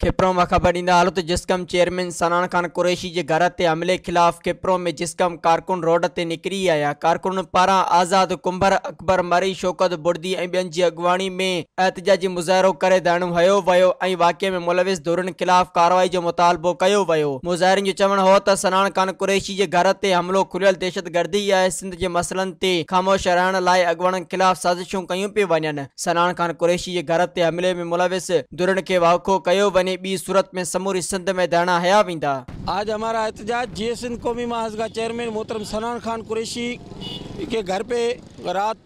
खिप्रो में खबर ॾींदा हालत जिस्कम चेयरमैन सनान खान कुरैशी के घर ते हमले खिलाफ खिप्रो में जिस्कम कारकुन रोड ते निकरी आया। कारकुन पारा आज़ाद कुंभर अकबर मरी शौकत बुर्दी ऐं ॿियनि जी अगवानी में एहतजाजी मुज़ाहिरो करे धरणो हयो वियो ऐं वाक़े में मुलविस धुरनि खिलाफ कार्रवाई जो मुतालबो कयो वियो। मुज़ाहिरनि जो चवणु हो त सनान खान कुरैशी के घर ते हमलो खुलियल दहशतगर्दी आहे। सिंध के मसइलनि ते ख़ामोश रहण लाइ अगवाननि खिलाफ साज़िशूं कयूं पियूं वञनि। सनान खान कुरैशी के घर ते हमले में मुलविस धुरनि खे वाखो कयो वञे। बी सूरत में समूरी सिंध में धरना हया वेंदा। आज हमारा एहतजाज जीए सिंध कौमी महाज का चेयरमैन मोहतरम सनान खान कुरैशी के घर पे रात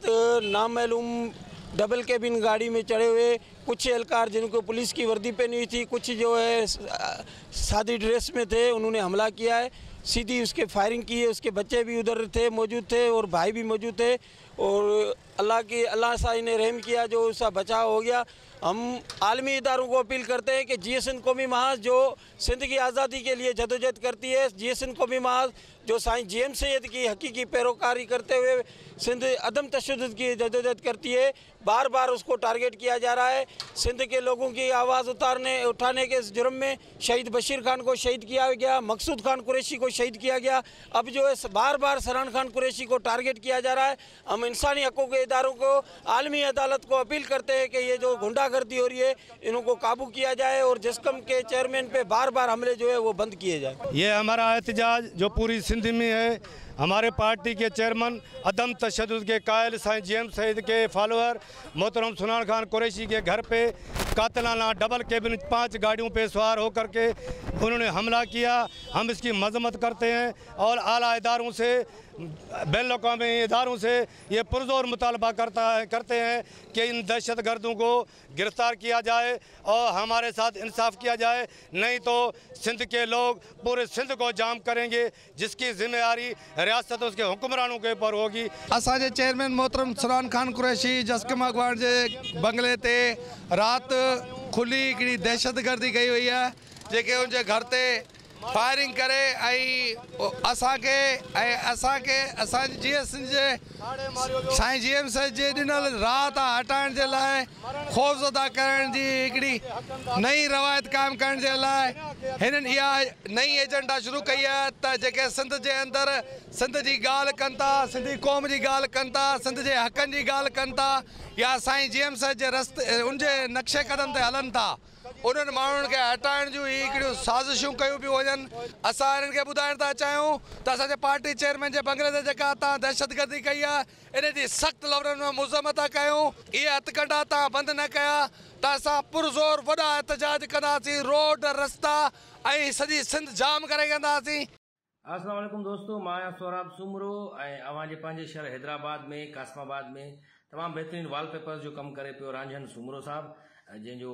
नामालूम डबल केबिन गाड़ी में चढ़े हुए कुछ एहलकार जिनको पुलिस की वर्दी पहनी हुई थी, कुछ जो है सादी ड्रेस में थे, उन्होंने हमला किया है। सीधी उसके फायरिंग की है। उसके बच्चे भी उधर थे, मौजूद थे और भाई भी मौजूद थे और अल्लाह साई ने रहम किया, जो उसका बचाव हो गया। हम आलमी इदारों को अपील करते हैं कि जीए सिंध कौमी महाज जो सिंध की आज़ादी के लिए जदोजहद करती है, जीए सिंध कौमी महाज जो साईं जेएम सैयद की हकीकी पैरोकारी करते हुए सिंध अदम तशद्दुद की जदोजहद करती है, बार बार उसको टारगेट किया जा रहा है। सिंध के लोगों की आवाज़ उठाने के जुर्म में शहीद बशीर खान को शहीद किया गया, मकसूद खान कुरैशी को शहीद किया गया। अब जो है बार बार सनान खान कुरैशी को टारगेट किया जा रहा है। हम इंसानी हकों के इदारों को, आलमी अदालत को अपील करते हैं कि ये जो गुंडागर्दी हो रही है इनको काबू किया जाए और जिस्कम के चेयरमैन पे बार बार हमले जो है वो बंद किए जाए। ये हमारा एहतजाज जो पूरी सिंध में है। हमारे पार्टी के चेयरमैन अदम तशद्दुद के कायल साईं जेएम सैयद के फॉलोअर मोहतरम सनान खान कुरैशी के घर पे कातलाना डबल केबिन 5 गाड़ियों पे सवार होकर के उन्होंने हमला किया। हम इसकी मजम्मत करते हैं और आला इदारों से, बैन अवी इदारों से ये पुरजोर मुतालबा करते हैं कि इन दहशतगर्दों को गिरफ्तार किया जाए और हमारे साथ इंसाफ किया जाए, नहीं तो सिंध के लोग पूरे सिंध को जाम करेंगे, जिसकी जिम्मेदारी रियासत उसके हुक्मरानों के ऊपर होगी। असांजे चेयरमैन मोहतरम सनान खान कुरैशी जस्कम अगवान के बंगले ते रात खुली हिकिड़ी दहशतगर्दी कई हुई है, जेके उनके घर ते फायरिंग करे जीए सिंध जे साईं जेएम सैयद जे ॾिनल राहत हटाइण जे लाइ, खौफ़ज़दा करण जी हिकिड़ी नई रवायत क़ाइमु करण जे लाइ हिननि इहा नई एजेंडा शुरू कई आहे त जेके सिंध जे अंदरि सिंध जी ॻाल्हि कनि था, सिंधी क़ौम जी ॻाल्हि कनि था, सिंध जे हक़नि जी ॻाल्हि कनि था, या साईं जेएम सैयद जे रस्ते उनजे नक्शे क़दम ते हलनि था, उन्हनि माण्हुनि खे हटाइण जूं हिकिड़ियूं साज़िशूं कयूं पियूं वञनि। असां हिननि खे ॿुधाइण था चाहियूं त असांजे पार्टी चेयरमैन जे बंगले ते जेका तव्हां दहशतगर्दी कई आहे, इन जी सख़्तु लफ़्ज़नि में मुज़म्मत कयूं। इहे हथकंडा तव्हां बंदि न कया त असां पुरज़ोर वॾा एहतजाज कंदासीं, रोड रस्ता ऐं सॼी सिंध जाम करे वेंदासीं। अस्सलाम वालेकुम दोस्तों, मां आहियां सोहराब सुमरो ऐं अवां जे पंहिंजे शहर हैदराबाद में कासमाबाद में तमामु बहितरीनु वॉलपेपर जो कमु करे पियो रांझन सुमरो साहब, जंहिंजो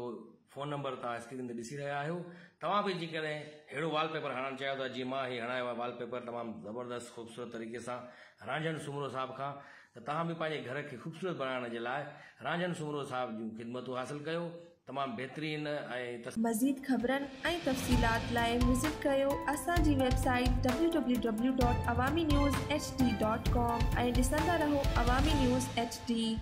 फ़ोन नंबर तव्हां स्क्रीन ते ॾिसी रहिया आहियो। तव्हां बि जेकॾहिं अहिड़ो वॉलपेपर हणणु चाहियो था जीअं मां ही हणायो आहे वॉलपेपर तमामु ज़बरदस्त ख़ूबसूरत तरीक़े सां रांझन सुमरो साहब खां, त तव्हां बि पंहिंजे घर खे ख़ूबसूरत बणाइण जे लाइ रांझन सुमरो साहब जूं ख़िदमतूं हासिलु कयो। तमामु बहितरीन ऐं मज़ीद ख़बरनि ऐं तफ़सीलात लाइ विज़िट कयो असांजी वेबसाइट www.awamiNewsHD.com ऐं ॾिसंदा रहो अवामी न्यूज़ HD।